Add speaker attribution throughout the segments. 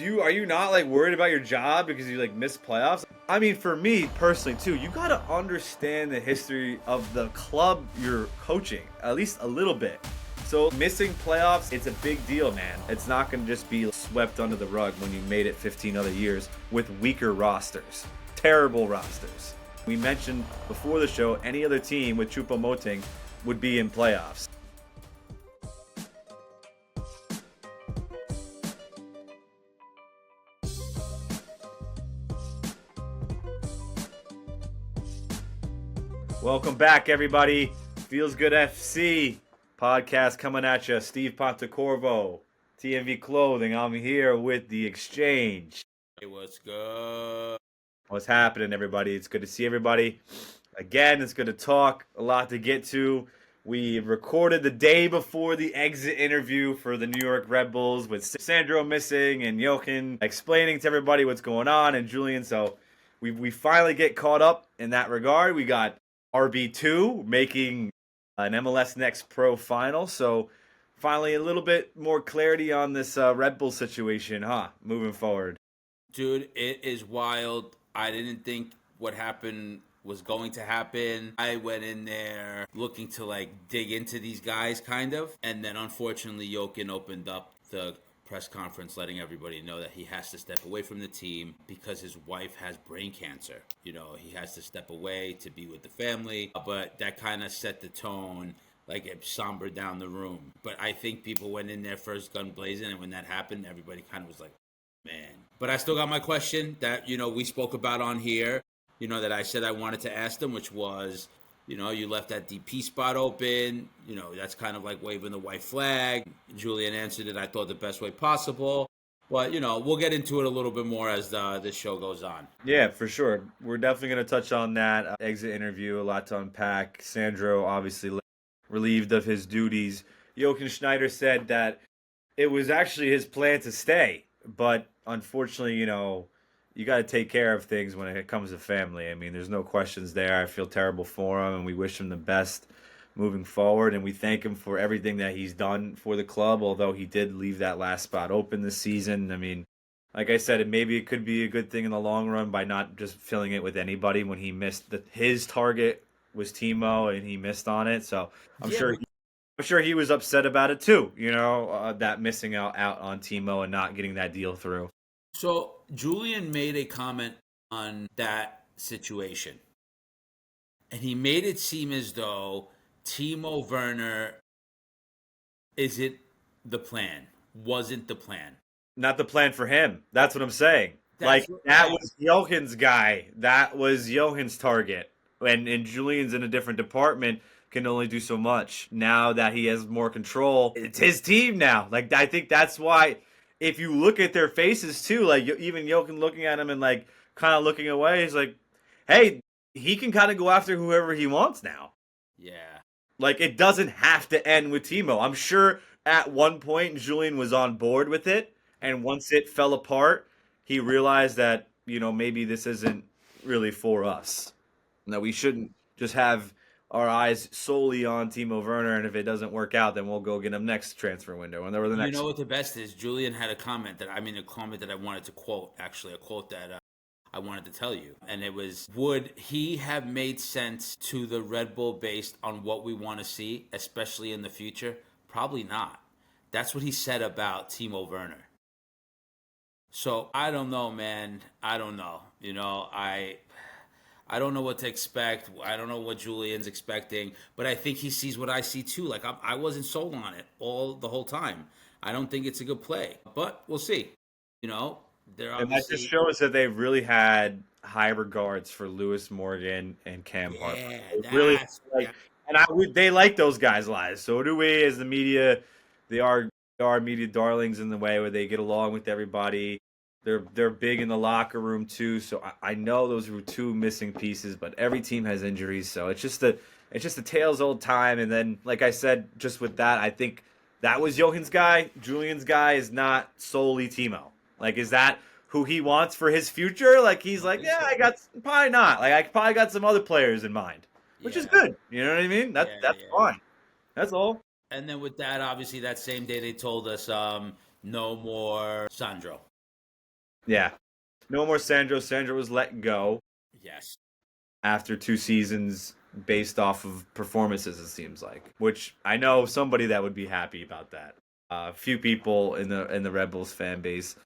Speaker 1: Are you not like worried about your job because you like miss playoffs? I mean, for me personally too, you got to understand the history of the club you're coaching, at least a little bit. So missing playoffs, it's a big deal, man. It's not going to just be swept under the rug when you made it 15 other years with weaker rosters, terrible rosters. We mentioned before the show, any other team with Choupo-Moting would be in playoffs. Welcome back, everybody. Feels Good FC podcast coming at you. Steve Pontecorvo, TNV Clothing. I'm here with The Exchange.
Speaker 2: Hey, what's good?
Speaker 1: What's happening, everybody? It's good to see everybody. Again, it's good to talk. A lot to get to. We recorded the day before the exit interview for the New York Red Bulls with Sandro missing and Jochen explaining to everybody what's going on and Julian. So we finally get caught up in that regard. We got RB2 making an MLS Next Pro final. So finally a little bit more clarity on this Red Bull situation, moving forward.
Speaker 2: Dude, it is wild. I didn't think what happened was going to happen. I went in there looking to dig into these guys kind of. And then unfortunately Jochen opened up the press conference letting everybody know that he has to step away from the team because his wife has brain cancer. You know, he has to step away to be with the family. But that kind of set the tone, like it sombered down the room. But I think people went in there first gun blazing, and when that happened, everybody kind of was like, man. But I still got my question that, we spoke about on here, that I said I wanted to ask them, which was, you left that DP spot open. That's kind of like waving the white flag. Julian answered it, I thought, the best way possible. But, we'll get into it a little bit more as this show goes on.
Speaker 1: Yeah, for sure. We're definitely going to touch on that exit interview. A lot to unpack. Sandro obviously relieved of his duties. Jochen Schneider said that it was actually his plan to stay. But unfortunately, you got to take care of things when it comes to family. I mean, there's no questions there. I feel terrible for him, and we wish him the best moving forward. And we thank him for everything that he's done for the club, although he did leave that last spot open this season. I mean, like I said, maybe it could be a good thing in the long run by not just filling it with anybody when he missed. His target was Timo, and he missed on it. So I'm sure he was upset about it too. That missing out on Timo and not getting that deal through.
Speaker 2: So Julian made a comment on that situation, and he made it seem as though Timo Werner isn't the plan, wasn't the plan.
Speaker 1: Not the plan for him. That's what I'm saying. That was Johann's guy. That was Johann's target. And Julian's in a different department, can only do so much. Now that he has more control, it's his team now. I think that's why, if you look at their faces too, even Jochen looking at him and kind of looking away, he's like, hey, he can kind of go after whoever he wants now.
Speaker 2: Yeah.
Speaker 1: It doesn't have to end with Timo. I'm sure at one point Julian was on board with it, and once it fell apart, he realized that, maybe this isn't really for us. That we shouldn't just have our eyes solely on Timo Werner, and if it doesn't work out, then we'll go get him next transfer window. And there were the next.
Speaker 2: You know what the best is? Julian had a comment that I wanted to quote, actually, a quote that I wanted to tell you. And it was, would he have made sense to the Red Bull based on what we want to see, especially in the future? Probably not. That's what he said about Timo Werner. So I don't know, man. I don't know. I don't know what to expect. I don't know what Julian's expecting, but I think he sees what I see too. I wasn't sold on it the whole time. I don't think it's a good play, but we'll see. They're obviously...
Speaker 1: And that just shows that they really had high regards for Lewis Morgan and Cam Harper. They like those guys' lives. So do we, as the media. They are media darlings in the way where they get along with everybody. They're big in the locker room too. So I know those were two missing pieces, but every team has injuries. So it's just a tale's old time. And then, like I said, just with that, I think that was Johann's guy. Julian's guy is not solely Timo. Is that who he wants for his future? I got probably not. I probably got some other players in mind, which is good. You know what I mean? That's fine. That's all.
Speaker 2: And then with that, obviously, that same day they told us no more Sandro.
Speaker 1: Yeah. No more Sandro. Sandro was let go
Speaker 2: Yes.
Speaker 1: after 2 seasons based off of performances, it seems like. Which I know somebody that would be happy about that. A few people in the Red Bulls fan base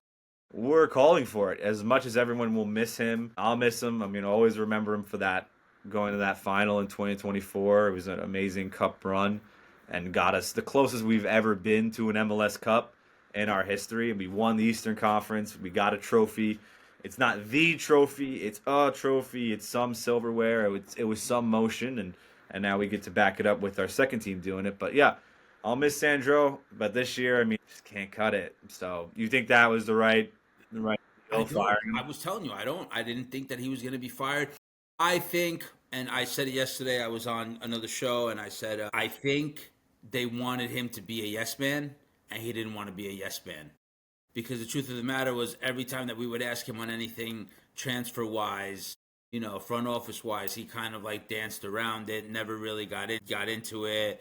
Speaker 1: were calling for it. As much as everyone will miss him, I'll miss him. I mean, I'll always remember him for that going to that final in 2024. It was an amazing cup run and got us the closest we've ever been to an MLS Cup in our history. And we won the Eastern Conference. We got a trophy. It's not the trophy. It's a trophy. It's some silverware. It was some motion, and now we get to back it up with our second team doing it. But yeah, I'll miss Sandro, but this year, I mean, just can't cut it. So you think that was the right
Speaker 2: I
Speaker 1: deal,
Speaker 2: don't.
Speaker 1: firing
Speaker 2: I
Speaker 1: him?
Speaker 2: was telling you, I don't. I didn't think that he was going to be fired. I think, and I said it yesterday, I was on another show, and I said, I think they wanted him to be a yes man, and he didn't want to be a yes man. Because the truth of the matter was, every time that we would ask him on anything transfer wise, front office wise, he kind of like danced around it, never really got into it.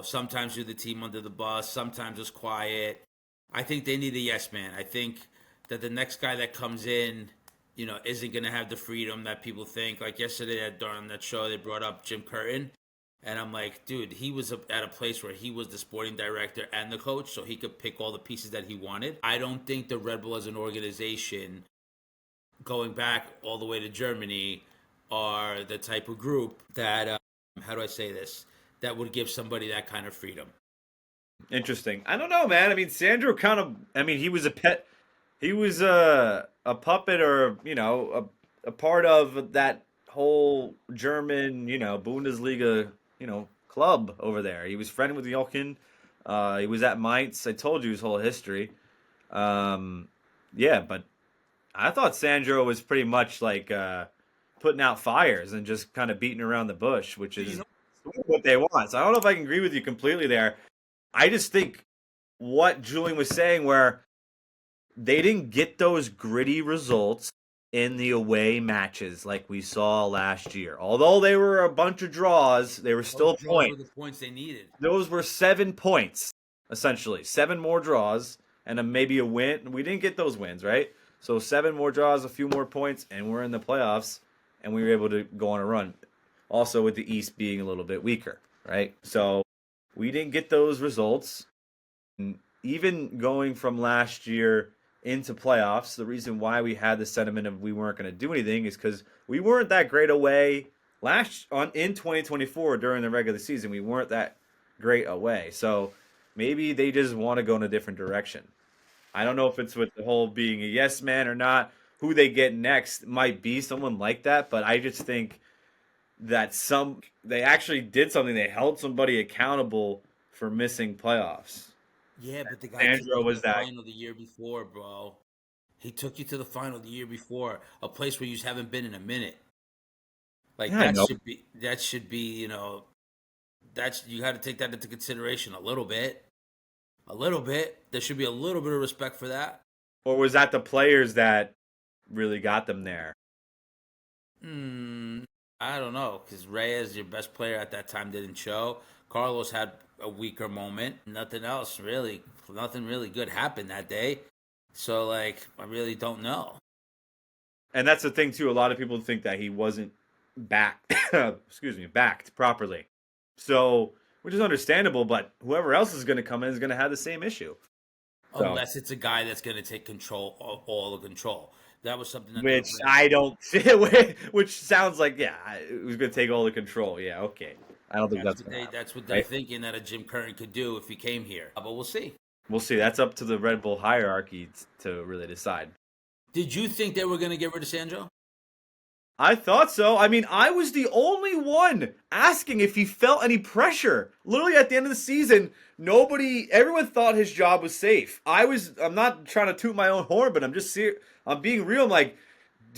Speaker 2: Sometimes threw the team under the bus, sometimes was quiet. I think they need a yes man. I think that the next guy that comes in, isn't going to have the freedom that people think. Like yesterday during that show, they brought up Jim Curtin. And I'm like, dude, he was at a place where he was the sporting director and the coach, so he could pick all the pieces that he wanted. I don't think the Red Bull as an organization, going back all the way to Germany, are the type of group that, how do I say this, that would give somebody that kind of freedom.
Speaker 1: Interesting. I don't know, man. I mean, Sandro kind of. I mean, he was a pet. He was a puppet, or a part of that whole German, Bundesliga, club over there. He was friendly with Jochen. He was at Mainz. I told you his whole history. Um, yeah, but I thought Sandro was pretty much like putting out fires and just kind of beating around the bush, which
Speaker 2: You
Speaker 1: is
Speaker 2: know,
Speaker 1: what they want. So I don't know if I can agree with you completely there. I just think what Julian was saying, where they didn't get those gritty results in the away matches like we saw last year. Although they were a bunch of draws, they were
Speaker 2: those
Speaker 1: still
Speaker 2: draws were
Speaker 1: points.
Speaker 2: the points they needed.
Speaker 1: Those were 7 points, essentially. 7 more draws and maybe a win. We didn't get those wins, right? So 7 more draws, a few more points, and we're in the playoffs, and we were able to go on a run. Also, with the East being a little bit weaker, right? So we didn't get those results. And even going from last year into playoffs, the reason why we had the sentiment of we weren't going to do anything is because we weren't that great away last on in 2024 during the regular season. We weren't that great away, so maybe they just want to go in a different direction. I don't know if it's with the whole being a yes man or not. Who they get next might be someone like that, but I just think that they actually did something. They held somebody accountable for missing playoffs.
Speaker 2: Yeah, but the guy took
Speaker 1: Sandro
Speaker 2: you to
Speaker 1: was
Speaker 2: the
Speaker 1: that.
Speaker 2: final the year before, bro. He took you to the final the year before, a place where you haven't been in a minute. Like
Speaker 1: Yeah, I
Speaker 2: that
Speaker 1: know.
Speaker 2: should be that's you got to take that into consideration a little bit. A little bit. There should be a little bit of respect for that.
Speaker 1: Or was that the players that really got them there?
Speaker 2: Hmm. I don't know because Reyes, your best player at that time, didn't show. Carlos had a weaker moment. Nothing else really. Nothing really good happened that day. So like, I really don't know.
Speaker 1: And that's the thing too. A lot of people think that he wasn't backed. excuse me, backed properly. So, which is understandable, but whoever else is going to come in is going to have the same issue. So,
Speaker 2: Unless it's a guy that's going to take control of all the control. That was something that they were
Speaker 1: which
Speaker 2: bringing.
Speaker 1: I don't, which sounds like who's going to take all the control? Yeah, okay. I don't think
Speaker 2: That's
Speaker 1: that's
Speaker 2: what
Speaker 1: going to
Speaker 2: they.
Speaker 1: happen,
Speaker 2: That's what they're
Speaker 1: right?
Speaker 2: thinking that a Jim Curtin could do if he came here. But we'll see.
Speaker 1: We'll see. That's up to the Red Bull hierarchy to really decide.
Speaker 2: Did you think they were going to get rid of Sandro?
Speaker 1: I thought so. I mean, I was the only one asking if he felt any pressure. Literally at the end of the season, everyone thought his job was safe. I'm not trying to toot my own horn, but I'm being real. I'm like,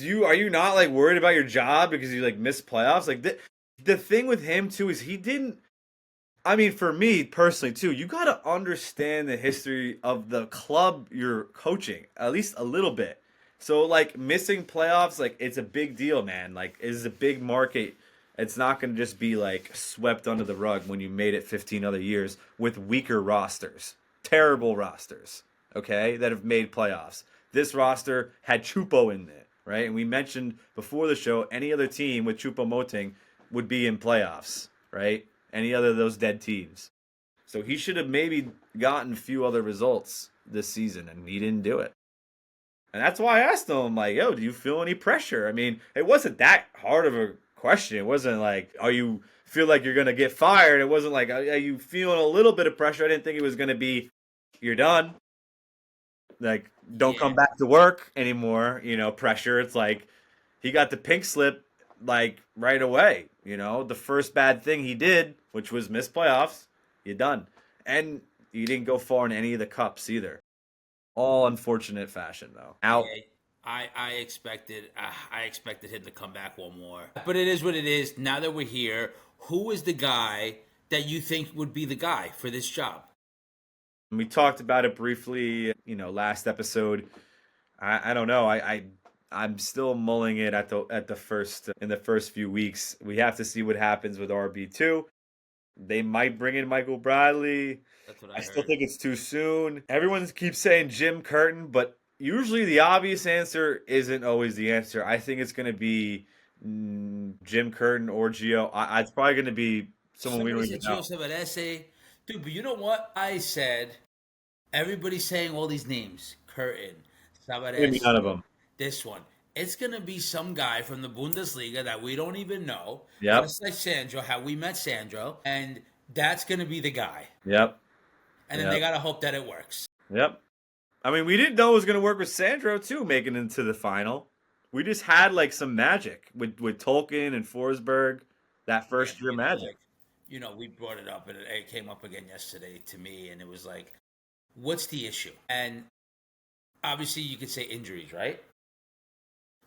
Speaker 1: are you not like worried about your job because you like missed playoffs? Like the thing with him too is he didn't. I mean, for me personally too, you got to understand the history of the club you're coaching, at least a little bit. So, like, missing playoffs, like, it's a big deal, man. Like, it's a big market. It's not going to just be, like, swept under the rug when you made it 15 other years with weaker rosters, terrible rosters, okay, that have made playoffs. this roster had Chupo in there, right? And we mentioned before the show, any other team with Chupo Moting would be in playoffs, right? Any other of those dead teams. So he should have maybe gotten a few other results this season, and he didn't do it. And that's why I asked him, like, yo, do you feel any pressure? I mean, it wasn't that hard of a question. It wasn't like, are you feel like you're going to get fired? It wasn't like, are you feeling a little bit of pressure? I didn't think it was going to be, you're done. Like, don't
Speaker 2: Yeah.
Speaker 1: come back to work anymore, pressure. It's like, he got the pink slip, like, right away. The first bad thing he did, which was miss playoffs, you're done. And you didn't go far in any of the cups either. All unfortunate fashion, though. Out.
Speaker 2: Yeah, I expected him to come back one more. But it is what it is. Now that we're here, who is the guy that you think would be the guy for this job?
Speaker 1: We talked about it briefly, last episode. I don't know. I'm still mulling it at the first in the first few weeks. We have to see what happens with RB2. They might bring in Michael Bradley.
Speaker 2: That's what
Speaker 1: I
Speaker 2: I
Speaker 1: still
Speaker 2: heard.
Speaker 1: think it's too soon. Everyone keeps saying Jim Curtin, but usually the obvious answer isn't always the answer. I think it's going to be Jim Curtin or Gio. It's probably going to be someone we
Speaker 2: Somebody
Speaker 1: don't
Speaker 2: said
Speaker 1: even
Speaker 2: Gio
Speaker 1: know.
Speaker 2: Savarese. Dude, but you know what? I said everybody's saying all these names. Curtin,
Speaker 1: Maybe none of
Speaker 2: Savarese,
Speaker 1: them.
Speaker 2: this one. It's gonna be some guy from the Bundesliga that we don't even know.
Speaker 1: Yep.
Speaker 2: Just like Sandro, how we met Sandro, and that's gonna be the guy.
Speaker 1: Yep.
Speaker 2: And then
Speaker 1: Yep.
Speaker 2: they gotta hope that it works.
Speaker 1: Yep. I mean, we didn't know it was going to work with Sandro too, making it into the final. We just had like some magic with Tolkien and Forsberg, that
Speaker 2: Yeah,
Speaker 1: first
Speaker 2: but
Speaker 1: year magic.
Speaker 2: we brought it up, and it came up again yesterday to me, and it was like, what's the issue? And obviously, you could say injuries, right?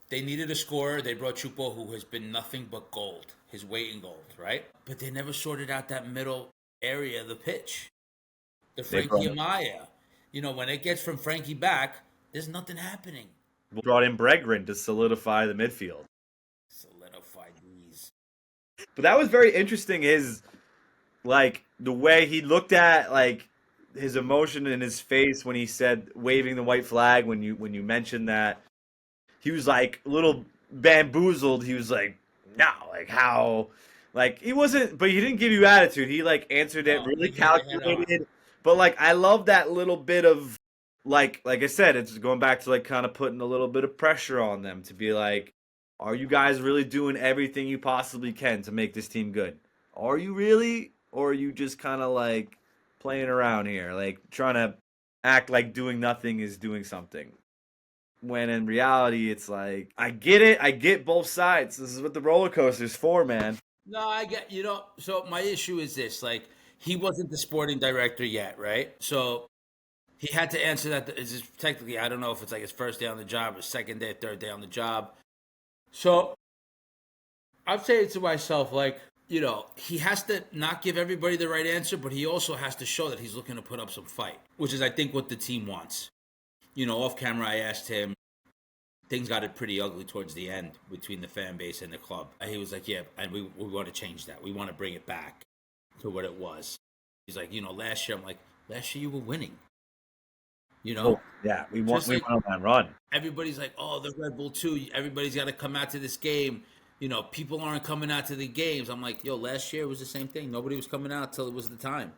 Speaker 2: They needed a scorer. They brought Chupo, who has been nothing but gold, his weight in gold, right? But they never sorted out that middle area of the pitch. The
Speaker 1: They
Speaker 2: Frankie Amaya. When it gets from Frankie back, there's nothing happening.
Speaker 1: brought in Bregren to solidify the midfield.
Speaker 2: Solidify these.
Speaker 1: But that was very interesting. His like the way he looked at like his emotion in his face when he said waving the white flag when you mentioned that. He was like a little bamboozled. He was like, no, like how, like he wasn't, but he didn't give you attitude. He like answered it
Speaker 2: No,
Speaker 1: really
Speaker 2: he hit it head on.
Speaker 1: calculated. But like I love that little bit of like I said, it's going back to like kind of putting a little bit of pressure on them to be like, are you guys really doing everything you possibly can to make this team good? Are you really, or are you just kind of like playing around here, like trying to act like doing nothing is doing something? When in reality, it's like, I get it. I get both sides. This is what the roller coaster's for, man.
Speaker 2: No, I get, so my issue is this, like, he wasn't the sporting director yet, right? So he had to answer that. Is technically, I don't know if it's like his first day on the job or second day, third day on the job. So I'm saying to myself, like, he has to not give everybody the right answer, but he also has to show that he's looking to put up some fight, which is, I think, what the team wants. Off camera, I asked him, things got it pretty ugly towards the end between the fan base and the club. And he was like, yeah, and we want to change that. We want to bring it back to what it was. He's like, last year, I'm like, last year you were winning.
Speaker 1: Oh, yeah, we went on that run.
Speaker 2: Everybody's like, oh, the Red Bull 2, everybody's got to come out to this game. People aren't coming out to the games. I'm like, yo, last year it was the same thing. Nobody was coming out till it was the time.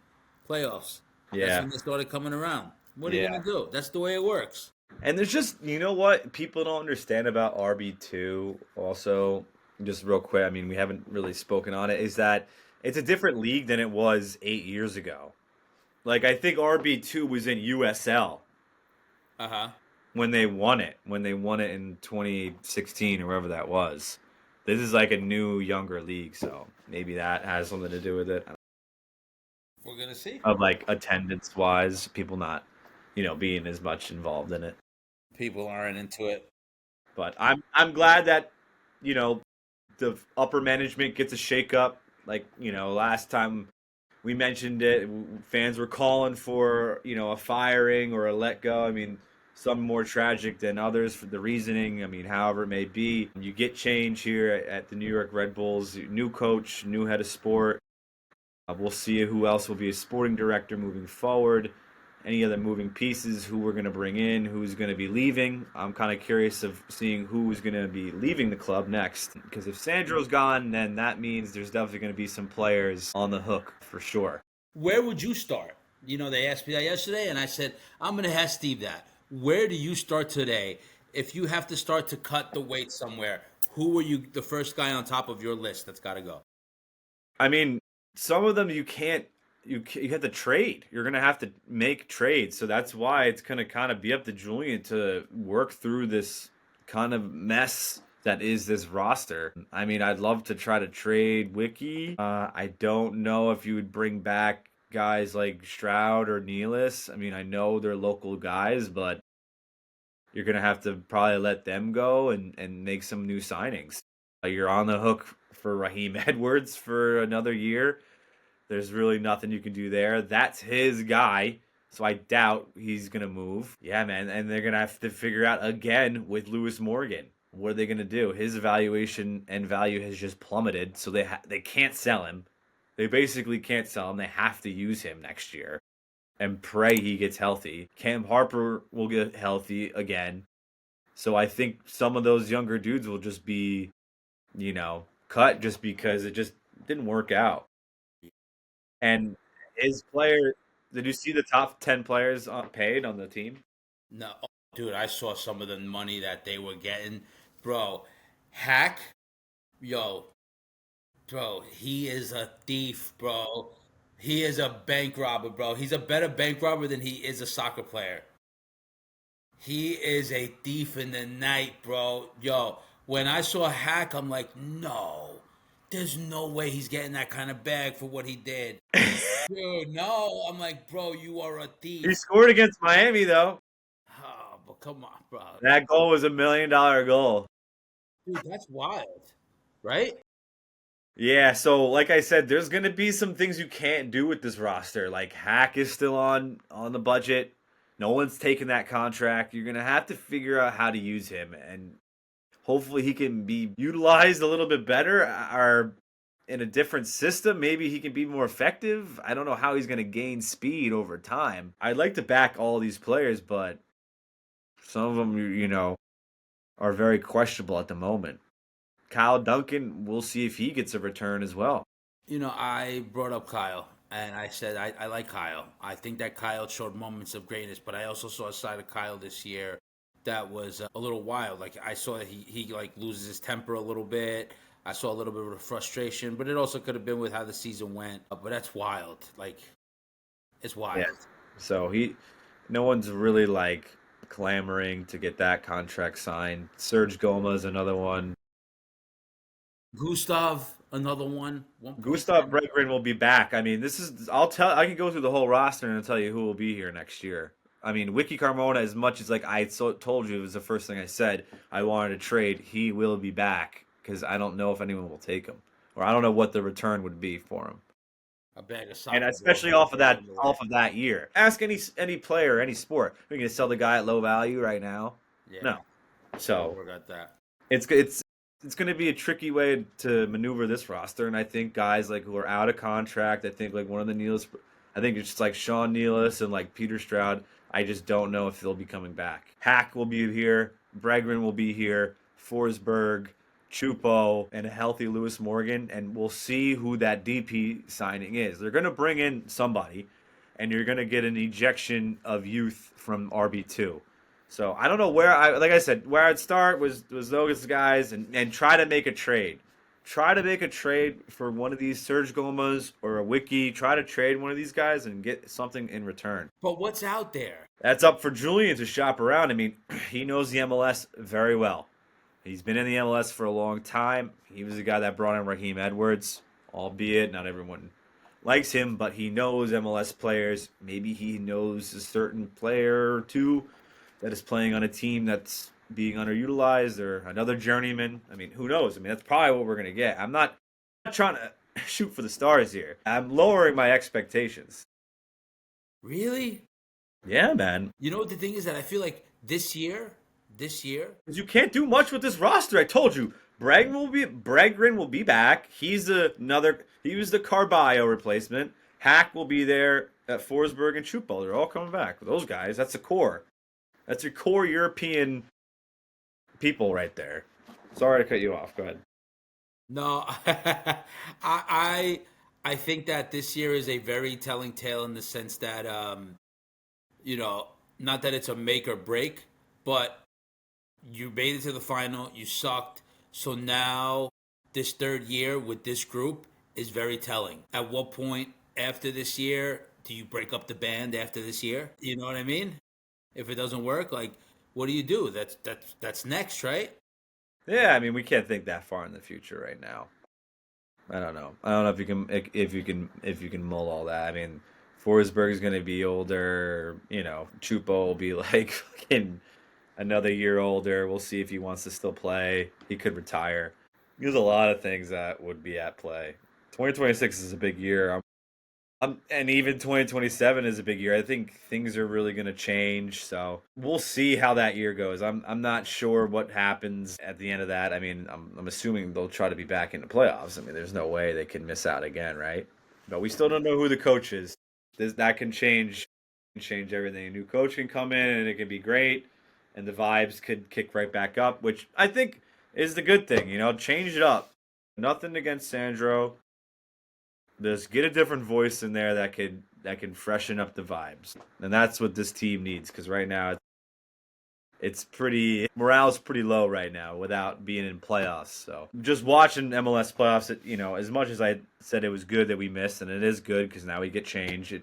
Speaker 2: Playoffs. That's
Speaker 1: Yeah.
Speaker 2: when they started coming around. What are you
Speaker 1: Yeah.
Speaker 2: going to do? That's the way it works.
Speaker 1: And there's just, you know what people don't understand about RB2 also, just real quick, I mean, we haven't really spoken on it, is that it's a different league than it was 8 years ago. Like, I think RB2 was in USL
Speaker 2: Uh-huh.
Speaker 1: when they won it in 2016 or wherever that was. This is like a new, younger league, so maybe that has something to do with it.
Speaker 2: We're going to see.
Speaker 1: Of like attendance wise, people not, being as much involved in it.
Speaker 2: People aren't into it.
Speaker 1: But I'm glad that, the upper management gets a shake up. Like, last time we mentioned it, fans were calling for, a firing or a let go. I mean, some more tragic than others for the reasoning. I mean, however it may be, you get change here at the New York Red Bulls. New coach, new head of sport. We'll see who else will be a sporting director moving forward. any other moving pieces, who we're going to bring in, who's going to be leaving. I'm kind of curious of seeing who's going to be leaving the club next. Because if Sandro's gone, then that means there's definitely going to be some players on the hook for sure.
Speaker 2: Where would you start? They asked me that yesterday, and I said, I'm going to ask Steve that. Where do you start today? If you have to start to cut the weight somewhere, who are you, the first guy on top of your list that's got to go?
Speaker 1: I mean, some of them you can't. You have to trade. You're gonna have to make trades. So that's why it's gonna kind of be up to Julian to work through this kind of mess that is this roster. I mean, I'd love to try to trade Wiki. I don't know if you would bring back guys like Stroud or Nealis. I mean, I know they're local guys, but you're gonna have to probably let them go and make some new signings. You're on the hook for Raheem Edwards for another year. There's really nothing you can do there. That's his guy, so I doubt he's gonna move. Yeah, man, and they're gonna have to figure out again with Lewis Morgan. What are they gonna do? His evaluation and value has just plummeted, so they can't sell him. They basically can't sell him. They have to use him next year and pray he gets healthy. Cam Harper will get healthy again. So I think some of those younger dudes will just be, cut just because it just didn't work out. And his player, did you see the top 10 players paid on the team?
Speaker 2: No, dude, I saw some of the money that they were getting. Bro, Hack, yo, bro, he is a thief, bro. He is a bank robber, bro. He's a better bank robber than he is a soccer player. He is a thief in the night, bro. Yo, when I saw Hack, I'm like, no, there's no way he's getting that kind of bag for what he did. Dude, no. I'm like, bro, you are a thief.
Speaker 1: He scored against Miami, though.
Speaker 2: Oh, but come on, bro.
Speaker 1: That goal was $1 million goal.
Speaker 2: Dude, that's wild, right?
Speaker 1: Yeah, so like I said, there's gonna be some things you can't do with this roster. Like Hack is still on the budget. No one's taking that contract. You're gonna have to figure out how to use him, and hopefully he can be utilized a little bit better, or in a different system. Maybe he can be more effective. I don't know how he's gonna gain speed over time. I'd like to back all these players, but some of them, are very questionable at the moment. Kyle Duncan, we'll see if he gets a return as well.
Speaker 2: I brought up Kyle, and I said I like Kyle. I think that Kyle showed moments of greatness, but I also saw a side of Kyle this year that was a little wild. Like, I saw that he like loses his temper a little bit. I saw a little bit of a frustration, but it also could have been with how the season went. But that's wild. Like, it's wild.
Speaker 1: Yeah. So no one's really like clamoring to get that contract signed. Serge Gomez, another one.
Speaker 2: Gustav, another one.
Speaker 1: Gustav Bregren will be back. I mean, I can go through the whole roster and tell you who will be here next year. I mean, Wiki Carmona, as much as like told you, it was the first thing I said, I wanted to trade, he will be back because I don't know if anyone will take him, or I don't know what the return would be for him.
Speaker 2: A bag of soccer,
Speaker 1: and especially off of that year. Ask any player, any sport. Are you gonna sell the guy at low value right now?
Speaker 2: Yeah.
Speaker 1: No. So
Speaker 2: we got that.
Speaker 1: It's going to be a tricky way to maneuver this roster, and I think guys like who are out of contract, I think like one of the Nealis, I think it's just like Sean Nealis and like Peter Stroud, I just don't know if they'll be coming back. Hack will be here, Bregren will be here, Forsberg, Chupo, and a healthy Lewis Morgan, and we'll see who that DP signing is. They're going to bring in somebody, and you're going to get an ejection of youth from RB2. So I don't know where where I'd start was those guys and try to make a trade. Try to make a trade for one of these Serge Gomez or a Wiki. Try to trade one of these guys and get something in return.
Speaker 2: But what's out there?
Speaker 1: That's up for Julian to shop around. I mean, he knows the MLS very well. He's been in the MLS for a long time. He was the guy that brought in Raheem Edwards, albeit not everyone likes him, but he knows MLS players. Maybe he knows a certain player or two that is playing on a team that's being underutilized, or another journeyman. I mean, who knows? I mean, that's probably what we're going to get. I'm not trying to shoot for the stars here. I'm lowering my expectations.
Speaker 2: Really?
Speaker 1: Yeah, man.
Speaker 2: You know what the thing is that I feel like this year, because
Speaker 1: you can't do much with this roster. I told you, Bregren will be back. He was the Carballo replacement. Hack will be there. at Forsberg and Chupel. They're all coming back. Those guys, that's the core. That's your core European people right there. Sorry to cut you off. Go ahead.
Speaker 2: No, I I think that this year is a very telling tale in the sense that you know, not that it's a make or break, but you made it to the final, you sucked. So now this third year with this group is very telling. At what point after this year do you break up the band after this year? You know what I mean? If it doesn't work, like what do you do? That's next, right?
Speaker 1: Yeah, I mean, we can't think that far in the future right now. I don't know. I don't know if you can mull all that. I mean, Forsberg's going to be older. You know, Chupo will be like fucking another year older. We'll see if he wants to still play. He could retire. There's a lot of things that would be at play. 2026 is a big year. And even 2027 is a big year. I think things are really going to change. So we'll see how that year goes. I'm not sure what happens at the end of that. I mean, I'm assuming they'll try to be back in the playoffs. I mean, there's no way they can miss out again, right? But we still don't know who the coach is. That can change everything. A new coach can come in and it can be great, and the vibes could kick right back up, which I think is the good thing. You know, change it up. Nothing against Sandro. Just get a different voice in there that can freshen up the vibes, and that's what this team needs. Because right now, it's pretty morale's pretty low right now without being in playoffs. So just watching MLS playoffs, as much as I said it was good that we missed, and it is good because now we get change.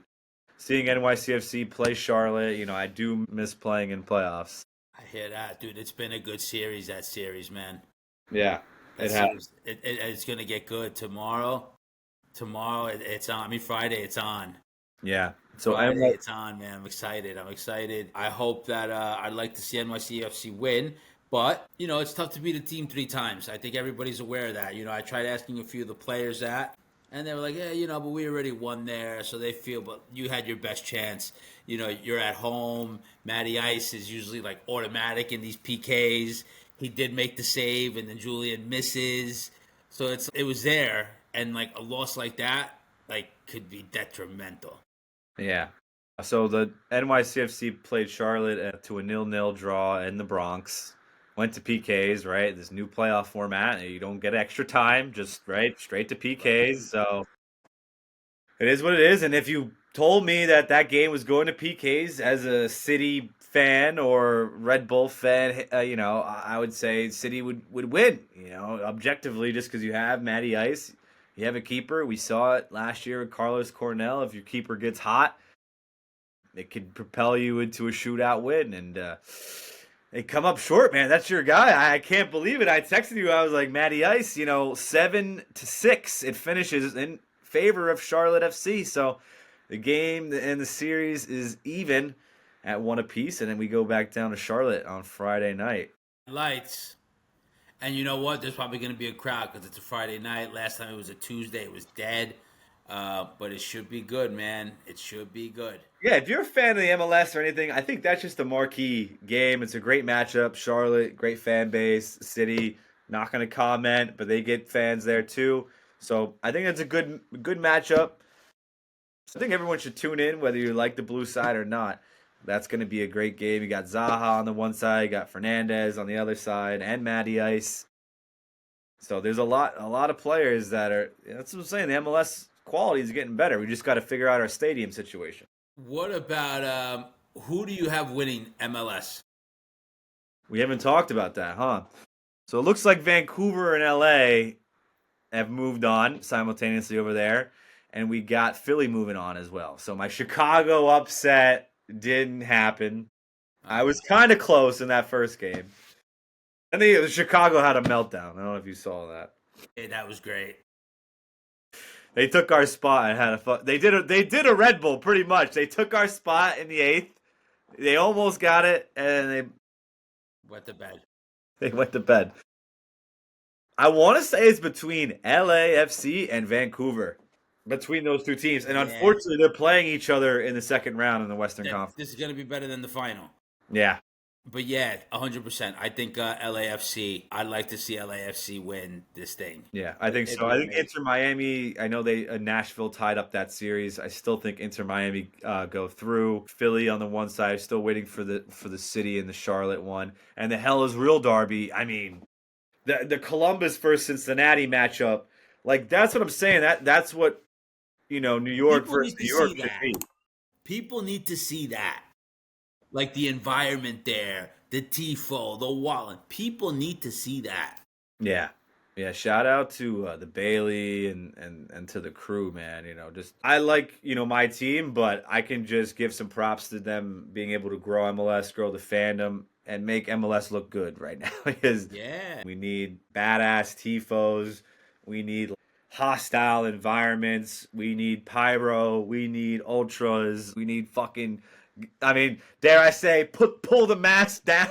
Speaker 1: Seeing NYCFC play Charlotte, I do miss playing in playoffs.
Speaker 2: I hear that, dude. It's been a good series, that series, man.
Speaker 1: Yeah,
Speaker 2: That
Speaker 1: it has.
Speaker 2: series, it's going to get good tomorrow. Tomorrow, it's on. I mean, Friday, it's on.
Speaker 1: Yeah. So I'm
Speaker 2: Friday, it's on, man. I'm excited. I'm excited. I hope that I'd like to see NYCFC win, but it's tough to beat a team three times. I think everybody's aware of that. I tried asking a few of the players that, and they were like, "Yeah, but we already won there," so they feel. But you had your best chance. You're at home. Matty Ice is usually like automatic in these PKs. He did make the save, and then Julian misses. So it was there, and like a loss like that, like could be detrimental.
Speaker 1: Yeah. So the NYCFC played Charlotte to a 0-0 draw in the Bronx. Went to PKs, right? This new playoff format. You don't get extra time, just right straight to PKs. So it is what it is. And if you told me that game was going to PKs as a City fan or Red Bull fan, I would say City would win. Objectively, just because you have Matty Ice, you have a keeper. We saw it last year with Carlos Cornell. If your keeper gets hot, it could propel you into a shootout win. And they come up short, man. That's your guy. I can't believe it. I texted you. I was like, Matty Ice, 7-6. It finishes in favor of Charlotte FC. So the game and the series is even at one apiece, and then we go back down to Charlotte on Friday night.
Speaker 2: Lights. And you know what? There's probably going to be a crowd because it's a Friday night. Last time it was a Tuesday. It was dead. But it should be good, man. It should be good.
Speaker 1: Yeah, if you're a fan of the MLS or anything, I think that's just a marquee game. It's a great matchup. Charlotte, great fan base. City, not going to comment, but they get fans there too. So I think that's a good matchup. So I think everyone should tune in, whether you like the blue side or not. That's going to be a great game. You got Zaha on the one side, you got Fernandez on the other side, and Matty Ice. So there's a lot of players that are. That's what I'm saying. The MLS quality is getting better. We just got to figure out our stadium situation.
Speaker 2: What about who do you have winning MLS?
Speaker 1: We haven't talked about that, huh? So it looks like Vancouver and LA have moved on simultaneously over there, and we got Philly moving on as well. So my Chicago upset didn't happen. I was kind of close in that first game. I think Chicago had a meltdown. I don't know if you saw that.
Speaker 2: Hey, that was great.
Speaker 1: They took our spot and had a fun. They did a Red Bull pretty much. They took our spot in the 8th. They almost got it, and
Speaker 2: Went to bed.
Speaker 1: they went to bed. I want to say it's between LAFC and Vancouver, between those two teams, and unfortunately, they're playing each other in the second round in the Western Conference.
Speaker 2: This is going to be better than the final.
Speaker 1: Yeah,
Speaker 2: But yeah, 100%. I think LAFC. I'd like to see LAFC win this thing.
Speaker 1: Yeah, I think
Speaker 2: It'd
Speaker 1: so.
Speaker 2: be
Speaker 1: I think
Speaker 2: amazing.
Speaker 1: Inter Miami. I know they Nashville tied up that series. I still think Inter Miami go through. Philly on the one side, still waiting for the city and the Charlotte one, and the hell is real derby. I mean, the Columbus versus Cincinnati matchup. Like that's what I'm saying. That's what New York
Speaker 2: People
Speaker 1: versus
Speaker 2: need to
Speaker 1: New York
Speaker 2: see
Speaker 1: should
Speaker 2: that.
Speaker 1: be.
Speaker 2: People need to see that. Like the environment there, the tifo, the wallet. People need to see that.
Speaker 1: Yeah. Yeah, shout out to the Bailey and to the crew, man. Just I like my team, but I can just give some props to them being able to grow MLS, grow the fandom, and make MLS look good right now because
Speaker 2: Yeah.
Speaker 1: we need badass tifos, we need hostile environments, we need pyro, we need ultras, we need fucking. I mean, dare I say, pull the mask down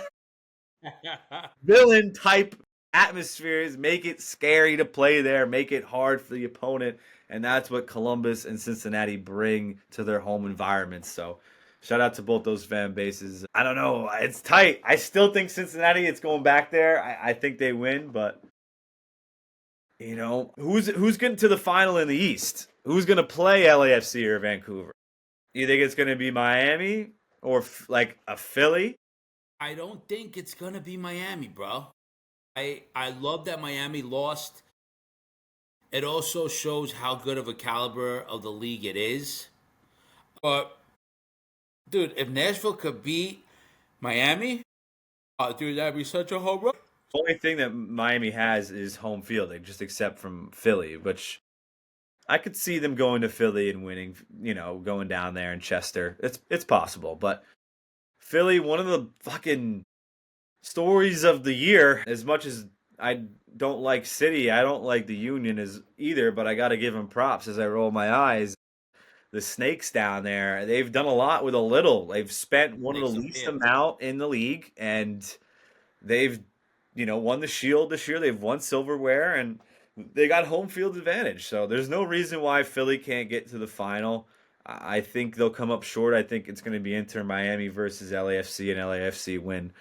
Speaker 1: villain type atmospheres, make it scary to play there, make it hard for the opponent, and that's what Columbus and Cincinnati bring to their home environments. So, shout out to both those fan bases. I don't know, it's tight. I still think Cincinnati. It's going back there. I think they win, but who's getting to the final in the East? Who's gonna play LAFC or Vancouver? You think it's gonna be Miami or like a Philly?
Speaker 2: I don't think it's gonna be Miami, bro. I love that Miami lost. It also shows how good of a caliber of the league it is. But dude, if Nashville could beat Miami, oh dude, that'd be such a home run.
Speaker 1: Only thing that Miami has is home field. They just accept from Philly, which I could see them going to Philly and winning. Going down there in Chester. It's possible, but Philly, one of the fucking stories of the year. As much as I don't like City, I don't like the Union as either. But I got to give them props as I roll my eyes. The Snakes down there, they've done a lot with a little. They've spent one of the
Speaker 2: Makes them
Speaker 1: least
Speaker 2: feel.
Speaker 1: amount in the league, and they've won the Shield this year. They've won silverware, and they got home field advantage. So there's no reason why Philly can't get to the final. I think they'll come up short. I think it's going to be Inter Miami versus LAFC, and LAFC win.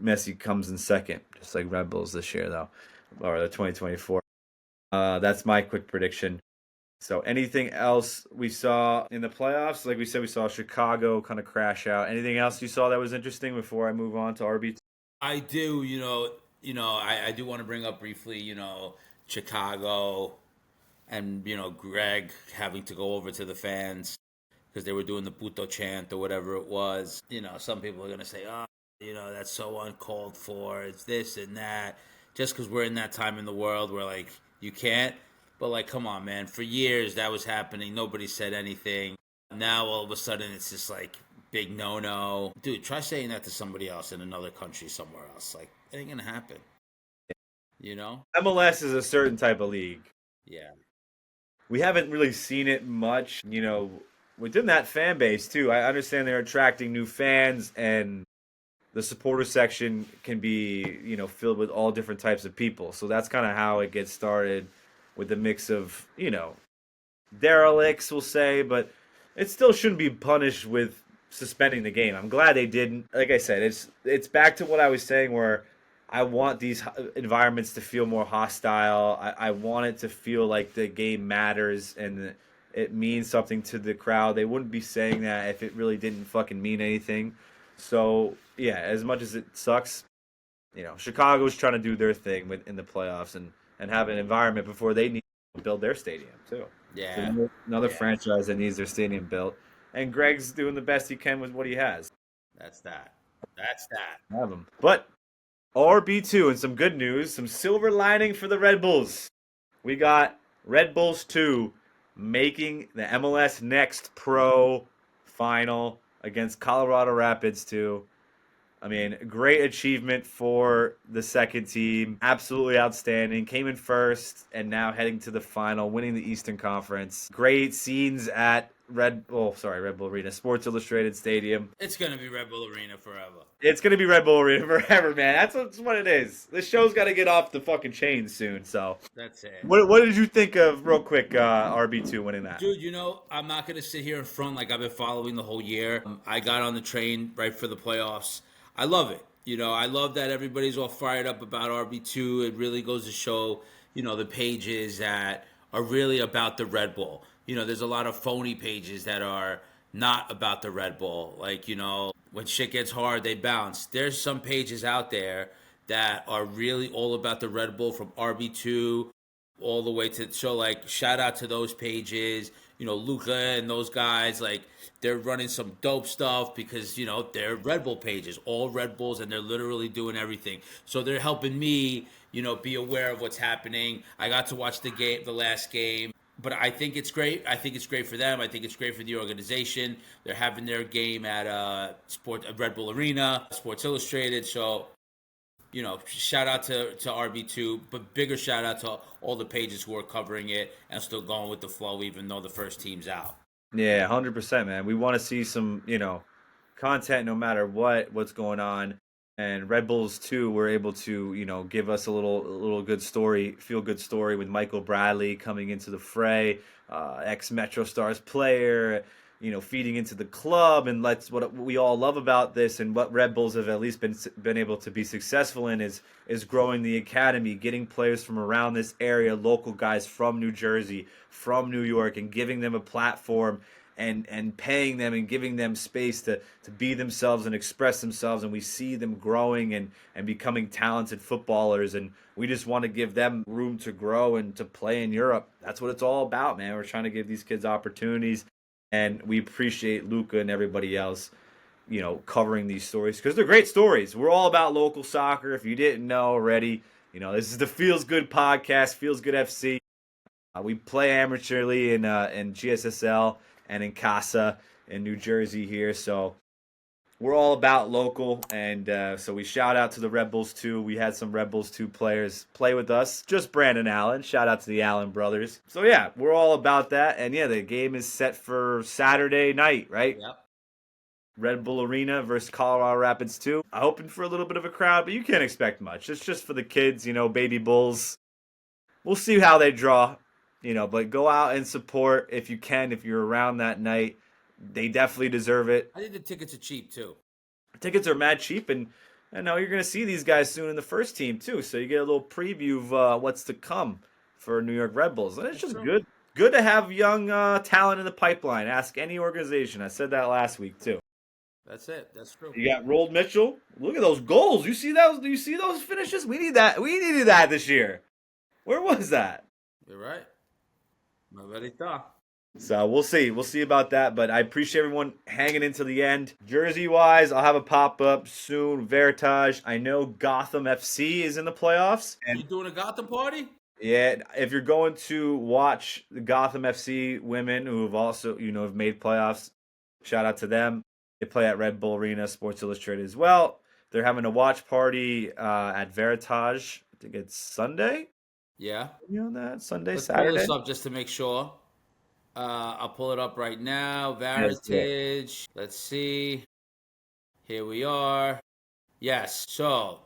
Speaker 1: Messi comes in second, just like Red Bulls this year, though, or the 2024. That's my quick prediction. So, anything else we saw in the playoffs? Like we said, we saw Chicago kind of crash out. Anything else you saw that was interesting before I move on to RB?
Speaker 2: I do, I do want to bring up briefly, Chicago and Greg having to go over to the fans because they were doing the puto chant or whatever it was. Some people are gonna say, "Oh, that's so uncalled for. It's this and that." Just because we're in that time in the world where like you can't. But like, come on, man. For years that was happening. Nobody said anything. Now all of a sudden it's just like big no no. Dude, try saying that to somebody else in another country somewhere else. Like, it ain't gonna happen. You know?
Speaker 1: MLS is a certain type of league.
Speaker 2: Yeah.
Speaker 1: We haven't really seen it much, within that fan base too. I understand they're attracting new fans, and the supporter section can be, filled with all different types of people. So that's kind of how it gets started with the mix of, derelicts, we'll say, but it still shouldn't be punished with suspending the game. I'm glad they didn't. Like I said, it's back to what I was saying where I want these environments to feel more hostile. I want it to feel like the game matters and it means something to the crowd. They wouldn't be saying that if it really didn't fucking mean anything. So yeah, as much as it sucks, Chicago's trying to do their thing in the playoffs and have an environment before they need to build their stadium too.
Speaker 2: Yeah.
Speaker 1: So another
Speaker 2: Yeah.
Speaker 1: franchise that needs their stadium built, and Greg's doing the best he can with what he has.
Speaker 2: That's that. That's that.
Speaker 1: Have him, but RB2 and some good news, some silver lining for the Red Bulls. We got Red Bulls 2 making the MLS Next Pro final against Colorado Rapids 2. I mean, great achievement for the second team. Absolutely outstanding. Came in first and now heading to the final, winning the Eastern Conference. Great scenes at Red Bull Arena, Sports Illustrated Stadium.
Speaker 2: It's gonna be Red Bull Arena forever.
Speaker 1: It's gonna be Red Bull Arena forever, man. That's what it is. This show's got to get off the fucking chain soon. So,
Speaker 2: That's it.
Speaker 1: what did you think of real quick RB2 winning that?
Speaker 2: Dude, I'm not going to sit here in front like I've been following the whole year. I got on the train right for the playoffs. I love it. I love that everybody's all fired up about RB2. It really goes to show, the pages that are really about the Red Bull. There's a lot of phony pages that are not about the Red Bull. Like, when shit gets hard, they bounce. There's some pages out there that are really all about the Red Bull, from RB2 all the way to, so like, shout out to those pages. Luca and those guys, like, they're running some dope stuff because, they're Red Bull pages, all Red Bulls, and they're literally doing everything. So they're helping me, be aware of what's happening. I got to watch the last game. But I think it's great. I think it's great for them. I think it's great for the organization. They're having their game at Red Bull Arena, Sports Illustrated. So, shout out to RB2, but bigger shout out to all the pages who are covering it and still going with the flow, even though the first team's out.
Speaker 1: Yeah, 100%, man. We want to see some, content no matter what's going on. And Red Bulls too were able to, give us a little good story, feel good story with Michael Bradley coming into the fray, ex Metro Stars player, feeding into the club, and what we all love about this, and what Red Bulls have at least been able to be successful in is growing the academy, getting players from around this area, local guys from New Jersey, from New York, and giving them a platform. And paying them and giving them space to be themselves and express themselves, and we see them growing and becoming talented footballers, and we just want to give them room to grow and to play in Europe. That's what it's all about, man. We're trying to give these kids opportunities, and we appreciate Luca and everybody else, covering these stories because they're great stories. We're all about local soccer. If you didn't know already, this is the Feels Good podcast, Feels Good FC. We play amateurly in GSSL and in Casa in New Jersey here. So we're all about local. And so we shout out to the Red Bulls 2. We had some Red Bulls 2 players play with us. Just Brandon Allen. Shout out to the Allen brothers. So yeah, we're all about that. And yeah, the game is set for Saturday night, right?
Speaker 2: Yep.
Speaker 1: Red Bull Arena versus Colorado Rapids 2. I'm hoping for a little bit of a crowd, but you can't expect much. It's just for the kids, baby Bulls. We'll see how they draw. But go out and support if you can, if you're around that night. They definitely deserve it.
Speaker 2: I think the tickets are cheap, too.
Speaker 1: Tickets are mad cheap, and I know you're going to see these guys soon in the first team, too. So you get a little preview of what's to come for New York Red Bulls. And it's just good to have young talent in the pipeline. Ask any organization. I said that last week, too.
Speaker 2: That's it. That's true.
Speaker 1: You got Rold Mitchell. Look at those goals. You see those? Do you see those finishes? We need that. We needed that this year. Where was that?
Speaker 2: You're right. Nobody thought.
Speaker 1: So we'll see. We'll see about that. But I appreciate everyone hanging into the end. Jersey-wise, I'll have a pop-up soon. Veritage. I know Gotham FC is in the playoffs.
Speaker 2: And you doing a Gotham party?
Speaker 1: Yeah. If you're going to watch the Gotham FC women who have also, have made playoffs, shout out to them. They play at Red Bull Arena, Sports Illustrated as well. They're having a watch party at Veritage. I think it's Sunday.
Speaker 2: Yeah.
Speaker 1: That Sunday,
Speaker 2: Let's
Speaker 1: Saturday.
Speaker 2: pull this up just to make sure. I'll pull it up right now. Veritage. Let's see. Here we are. Yes. So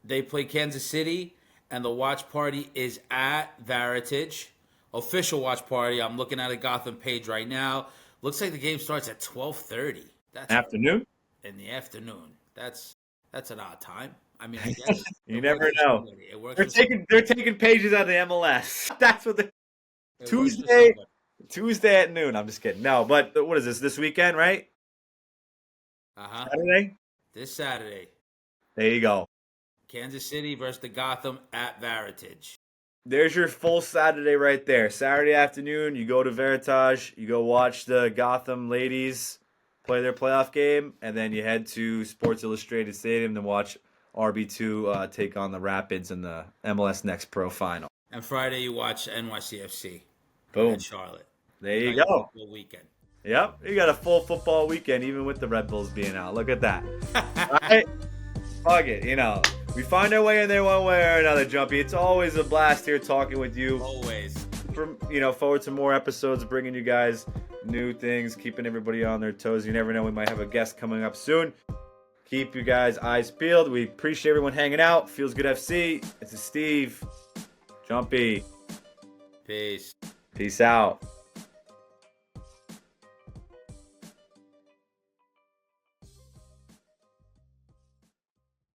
Speaker 2: they play Kansas City, and the watch party is at Veritage. Official watch party. I'm looking at a Gotham page right now. Looks like the game starts at 12:30. That's
Speaker 1: afternoon.
Speaker 2: In the afternoon. That's an odd time. I mean, I guess
Speaker 1: you never know.
Speaker 2: It works.
Speaker 1: They're taking pages out of the MLS. That's what they Tuesday at noon. I'm just kidding. No, but what is this weekend, right? Saturday?
Speaker 2: This Saturday.
Speaker 1: There you go.
Speaker 2: Kansas City versus the Gotham at Veritage.
Speaker 1: There's your full Saturday right there. Saturday afternoon, you go to Veritage, you go watch the Gotham ladies play their playoff game, and then you head to Sports Illustrated Stadium to watch RB2 take on the Rapids in the MLS Next Pro Final.
Speaker 2: And Friday you watch NYCFC.
Speaker 1: Boom.
Speaker 2: In Charlotte.
Speaker 1: There you go.
Speaker 2: Full weekend.
Speaker 1: Yep, you got a full football weekend, even with the Red Bulls being out. Look at that. All right? Fuck it, we find our way in there one way or another, Jumpy. It's always a blast here talking with you.
Speaker 2: Always.
Speaker 1: forward to more episodes, bringing you guys new things, keeping everybody on their toes. You never know, we might have a guest coming up soon. Keep you guys' eyes peeled. We appreciate everyone hanging out. Feels Good FC. This is Steve. Jumpy.
Speaker 2: Peace.
Speaker 1: Peace out.